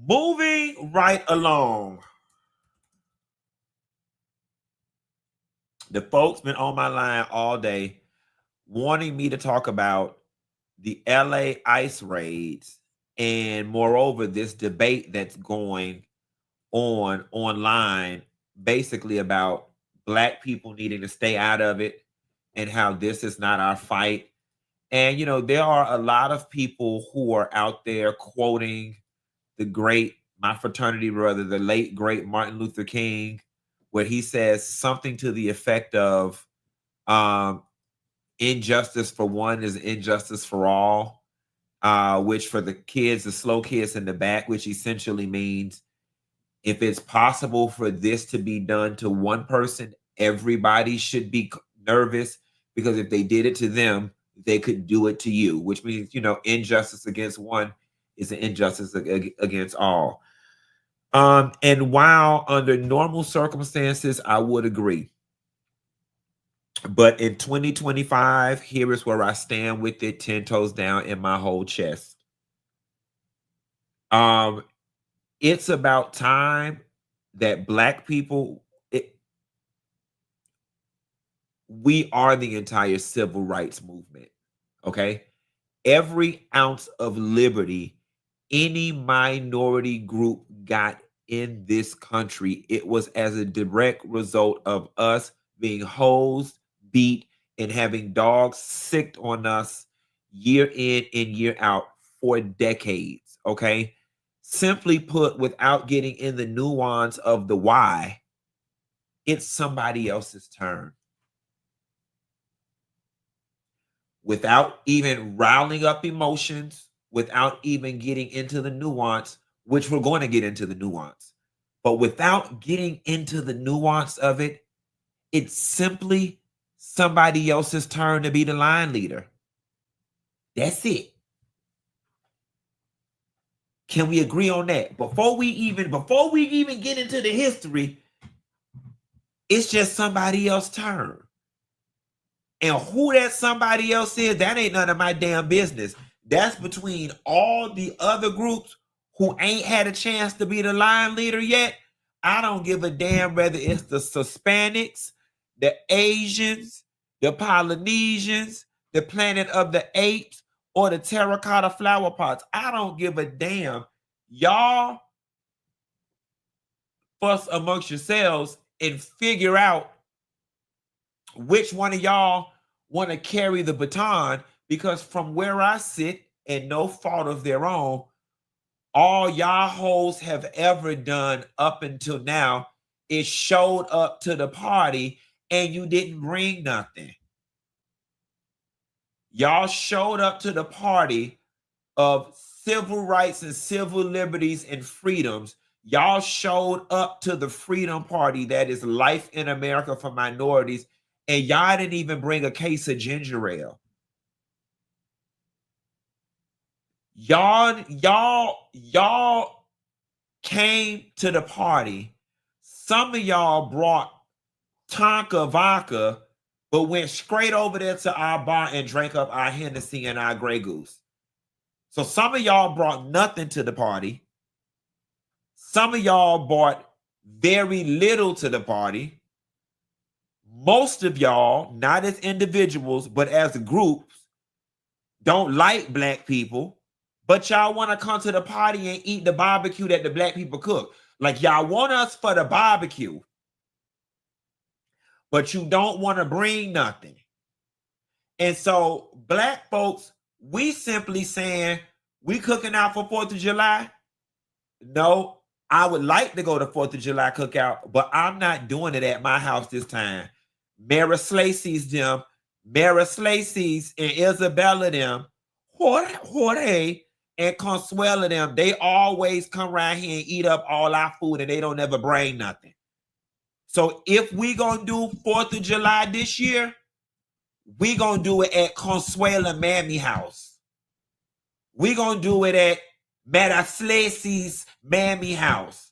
Moving right along. The folks been on my line all day wanting me to talk about the LA ICE raids and moreover this debate that's going on online basically about black people needing to stay out of it and how this is not our fight. And there are a lot of people who are out there quoting my fraternity brother, the late great Martin Luther King, where he says something to the effect of injustice for one is injustice for all, which for the kids, the slow kids in the back, which essentially means if it's possible for this to be done to one person, everybody should be nervous, because if they did it to them, they could do it to you, which means, injustice against one is an injustice against all. And while under normal circumstances, I would agree. But in 2025, here is where I stand with it 10 toes down in my whole chest. It's about time that black people, we are the entire civil rights movement, okay? Every ounce of liberty any minority group got in this country, it was as a direct result of us being hosed, beat, and having dogs sicked on us year in and year out for decades, okay? Simply put, without getting in the nuance of the why, it's somebody else's turn. Without even riling up emotions, without even getting into the nuance, which we're going to get into the nuance, but without getting into the nuance of it, it's simply somebody else's turn to be the line leader. That's it. Can we agree on that? Before we even get into the history, it's just somebody else's turn. And who that somebody else is, that ain't none of my damn business. That's between all the other groups who ain't had a chance to be the line leader yet. I don't give a damn whether it's the Hispanics, the Asians, the Polynesians, the Planet of the Apes, or the terracotta flower pots. I don't give a damn. Y'all fuss amongst yourselves and figure out which one of y'all want to carry the baton, because from where I sit, and no fault of their own, all y'all hoes have ever done up until now is showed up to the party and you didn't bring nothing. Y'all showed up to the party of civil rights and civil liberties and freedoms. Y'all showed up to the freedom party that is life in America for minorities, and y'all didn't even bring a case of ginger ale. Y'all came to the party. Some of y'all brought Tonka vodka, but went straight over there to our bar and drank up our Hennessy and our Grey Goose. So some of y'all brought nothing to the party. Some of y'all brought very little to the party. Most of y'all, not as individuals, but as groups, don't like black people, but y'all want to come to the party and eat the barbecue that the black people cook. Like, y'all want us for the barbecue, but you don't want to bring nothing. And so black folks, we simply saying, we cooking out for 4th of July? No, I would like to go to 4th of July cookout, but I'm not doing it at my house this time. Mara Slacey's them, Mara Slacey's and Isabella them, Jorge and Consuela them, they always come around here and eat up all our food and they don't ever bring nothing. So if we gonna do 4th of July this year, we gonna do it at Consuela Mammy house. We gonna do it at Mara Slacey's Mammy house.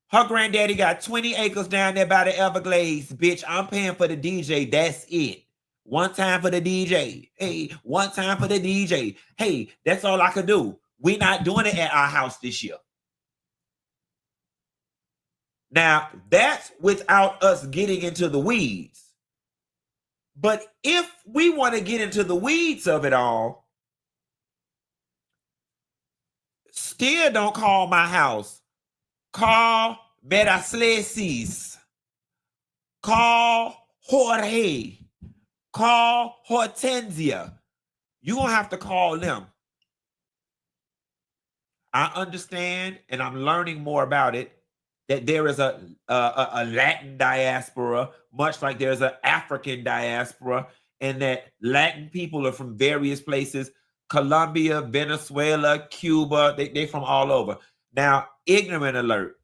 Her granddaddy got 20 acres down there by the Everglades, bitch. I'm paying for the DJ. That's it. One time for the DJ. Hey, one time for the DJ. Hey, that's all I could do. We not doing it at our house this year. Now, that's without us getting into the weeds. But if we want to get into the weeds of it all, still don't call my house. Call Metaslasis. Call Jorge. Call Hortensia. You're going to have to call them. I understand, and I'm learning more about it, that there is a Latin diaspora, much like there's an African diaspora, and that Latin people are from various places, Colombia, Venezuela, Cuba, they from all over. Now, ignorant alert.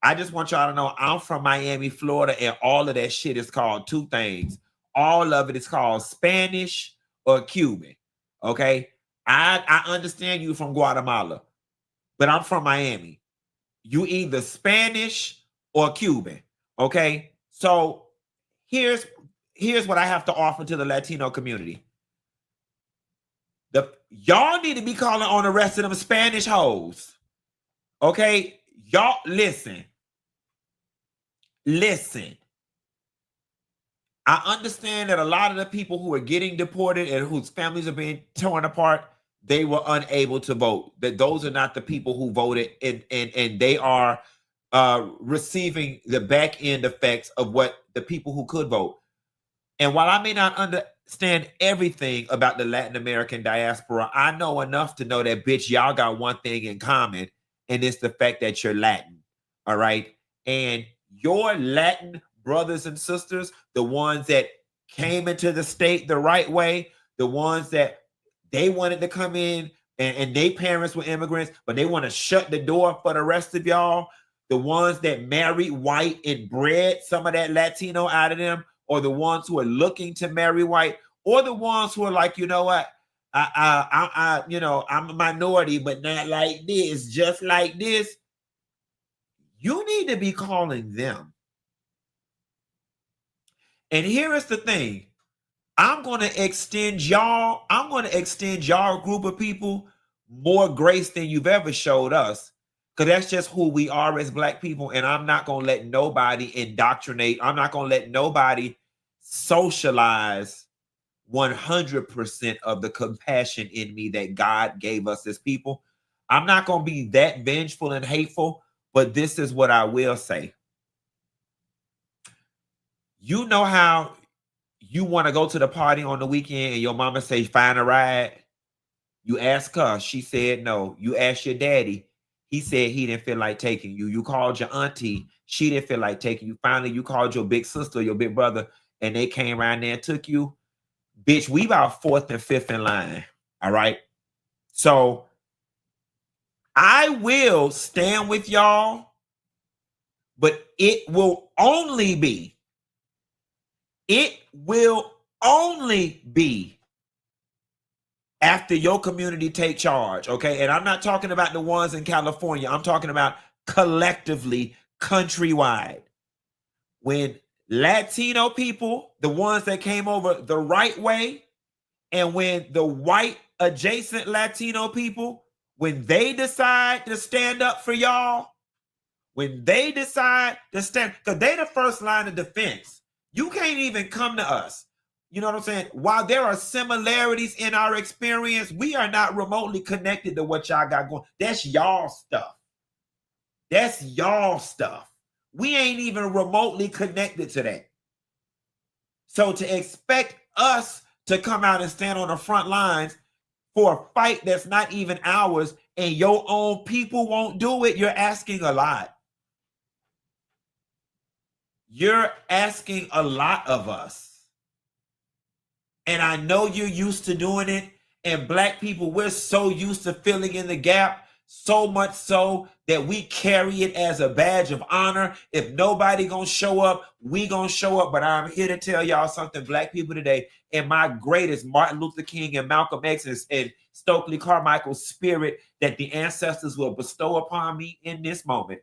I just want y'all to know I'm from Miami, Florida, and all of that shit is called two things. All of it is called Spanish or Cuban. Okay? I understand you from Guatemala, but I'm from Miami. You either Spanish or Cuban. Okay? So here's what I have to offer to the Latino community. Y'all need to be calling on the rest of them Spanish hoes. Okay? Y'all listen. Listen, I understand that a lot of the people who are getting deported and whose families are being torn apart, they were unable to vote. That those are not the people who voted, and they are receiving the back end effects of what the people who could vote. And while I may not understand everything about the Latin American diaspora, I know enough to know that, bitch, y'all got one thing in common, and it's the fact that you're Latin. All right. And your Latin brothers and sisters, the ones that came into the state the right way, the ones that they wanted to come in and their parents were immigrants, but they want to shut the door for the rest of y'all, the ones that married white and bred some of that Latino out of them, or the ones who are looking to marry white, or the ones who are like, you know what, I'm a minority, but not like this, just like this. You need to be calling them. And here is the thing. I'm going to extend y'all group of people more grace than you've ever showed us. Because that's just who we are as Black people. And I'm not going to let nobody indoctrinate. I'm not going to let nobody socialize 100% of the compassion in me that God gave us as people. I'm not going to be that vengeful and hateful. But this is what I will say. You know how you want to go to the party on the weekend and your mama say, find a ride? You ask her, she said no. You ask your daddy, he said he didn't feel like taking you. You called your auntie, she didn't feel like taking you. Finally, you called your big sister, your big brother, and they came around there and took you. Bitch, we about fourth and fifth in line. All right? So I will stand with y'all, but it will only be after your community take charge, okay? And I'm not talking about the ones in California. I'm talking about collectively, countrywide. When Latino people, the ones that came over the right way, and when the white adjacent Latino people, when they decide to stand up for y'all, when they decide to stand, because they the first line of defense. You can't even come to us. You know what I'm saying? While there are similarities in our experience, we are not remotely connected to what y'all got going. That's y'all stuff. That's y'all stuff. We ain't even remotely connected to that. So to expect us to come out and stand on the front lines for a fight that's not even ours and your own people won't do it, you're asking a lot. You're asking a lot of us. And I know you're used to doing it. And Black people, we're so used to filling in the gap, so much so that we carry it as a badge of honor. If nobody gonna show up, we gonna show up. But I'm here to tell y'all something, Black people today, in my greatest Martin Luther King and Malcolm X and Stokely Carmichael's spirit that the ancestors will bestow upon me in this moment.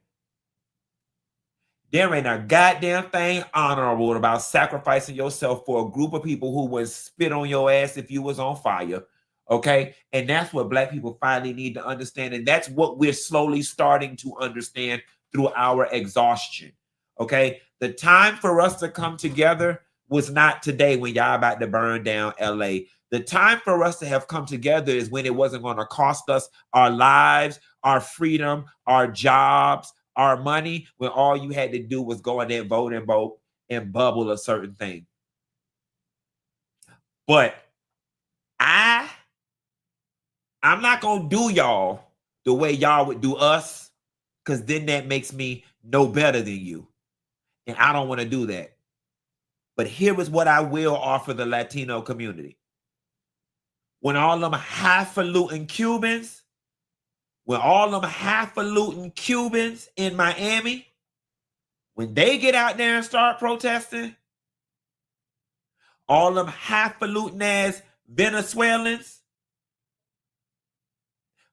There ain't a goddamn thing honorable about sacrificing yourself for a group of people who would spit on your ass if you was on fire. Okay? And that's what Black people finally need to understand. And that's what we're slowly starting to understand through our exhaustion. Okay. The time for us to come together was not today when y'all about to burn down LA. The time for us to have come together is when it wasn't going to cost us our lives, our freedom, our jobs, our money, when all you had to do was go in there and vote and bubble a certain thing. But I'm not going to do y'all the way y'all would do us, because then that makes me no better than you. And I don't want to do that. But here is what I will offer the Latino community. When all them highfalutin Cubans, in Miami, when they get out there and start protesting, all them highfalutin ass Venezuelans,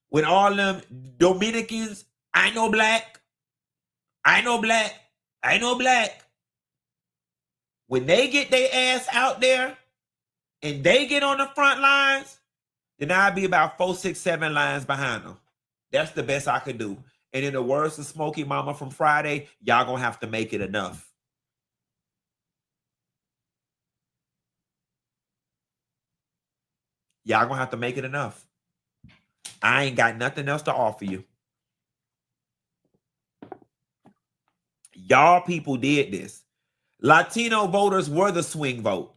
when all them Dominicans, I know black, when they get their ass out there and they get on the front lines, then I'll be about 4, 6, 7 lines behind them. That's the best I could do. And in the words of Smokey Mama from Friday, y'all gonna have to make it enough. Y'all gonna have to make it enough. I ain't got nothing else to offer you. Y'all people did this. Latino voters were the swing vote.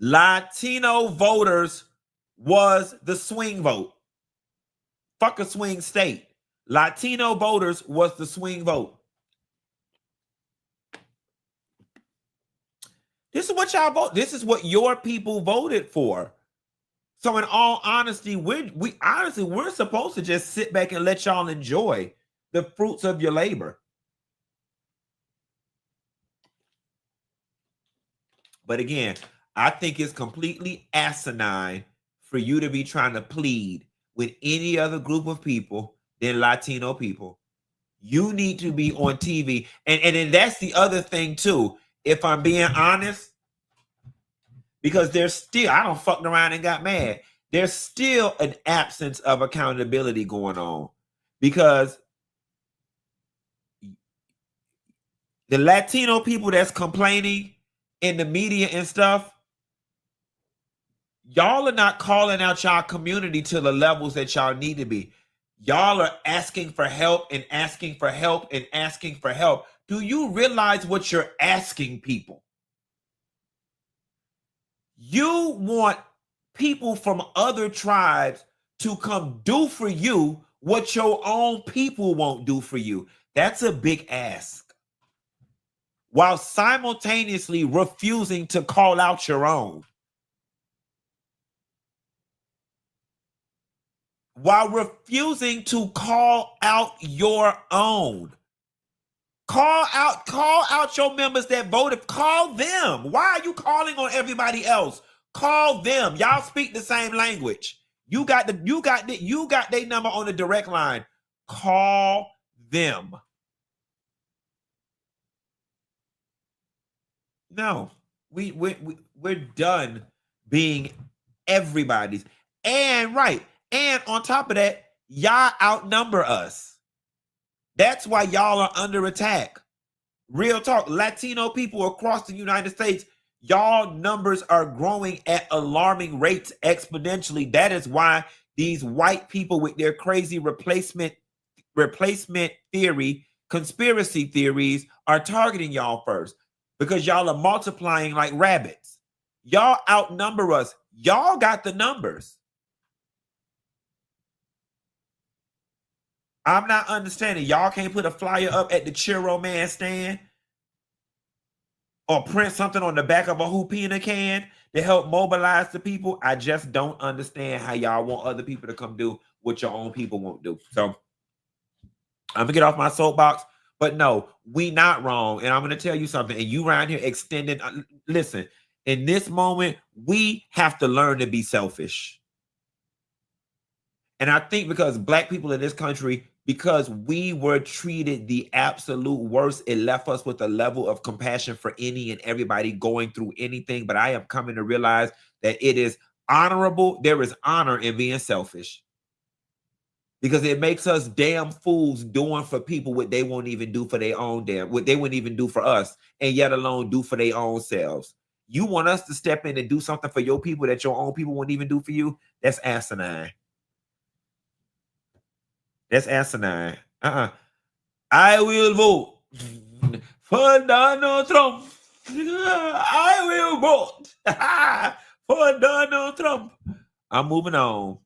Latino voters was the swing vote. Fuck a swing state. Latino voters was the swing vote. This is what y'all vote. This is what your people voted for. So in all honesty, we're supposed to just sit back and let y'all enjoy the fruits of your labor. But again, I think it's completely asinine for you to be trying to plead with any other group of people than Latino people. You need to be on TV. And then that's the other thing too. If I'm being honest, because there's still, I don't fucked around and got mad. There's still an absence of accountability going on, because the Latino people that's complaining in the media and stuff, y'all are not calling out y'all community to the levels that y'all need to be. Y'all are asking for help and asking for help and asking for help. Do you realize what you're asking people? You want people from other tribes to come do for you what your own people won't do for you. That's a big ask, while simultaneously refusing to call out your own. While refusing to call out your own. Call out your members that voted. Call them. Why are you calling on everybody else? Call them. Y'all speak the same language. You got their number on the direct line. Call them. No, we're done being everybody's. And right. And on top of that, y'all outnumber us. That's why y'all are under attack. Real talk. Latino people across the United States, y'all numbers are growing at alarming rates exponentially. That is why these white people with their crazy replacement theory, conspiracy theories are targeting y'all first, because y'all are multiplying like rabbits. Y'all outnumber us. Y'all got the numbers. I'm not understanding. Y'all can't put a flyer up at the Churro Man stand or print something on the back of a hoopina can to help mobilize the people. I just don't understand how y'all want other people to come do what your own people won't do. So I'm gonna get off my soapbox, but no, we not wrong. And I'm gonna tell you something. And you around here extending, listen, in this moment, we have to learn to be selfish. And I think because Black people in this country, because we were treated the absolute worst, it left us with a level of compassion for any and everybody going through anything. But I am coming to realize that it is honorable. There is honor in being selfish. because it makes us damn fools doing for people what they won't even do for their own what they wouldn't even do for us, and yet alone do for their own selves. You want us to step in and do something for your people that your own people won't even do for you? That's asinine. That's asinine. I will vote for Donald Trump. I will vote for Donald Trump. I'm moving on.